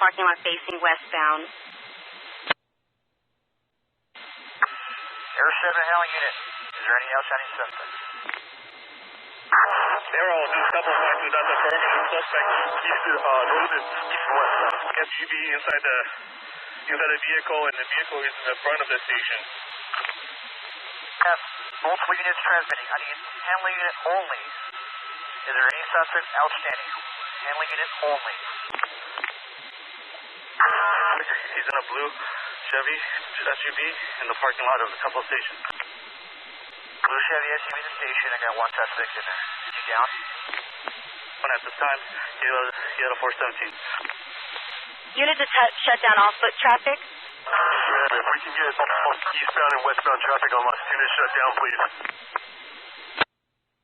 parking lot facing westbound. Air 7 hailing unit. Is there any outstanding suspects? Aero, do double mark that's affirmative suspect. East, northern, east and west. SUV inside the vehicle, and the vehicle is in the front of the station. F, multiple units transmitting. I need handling unit only. Is there any suspects outstanding? Handling unit only. He's in a blue Chevy SUV in the parking lot of a couple stations. Blue Chevy SUV in the station. I got one suspect in there. Is he down? When at this time, he had a 417. Unit to shut down off-foot traffic. If we can get eastbound and westbound traffic on Las Tunas shut down, please.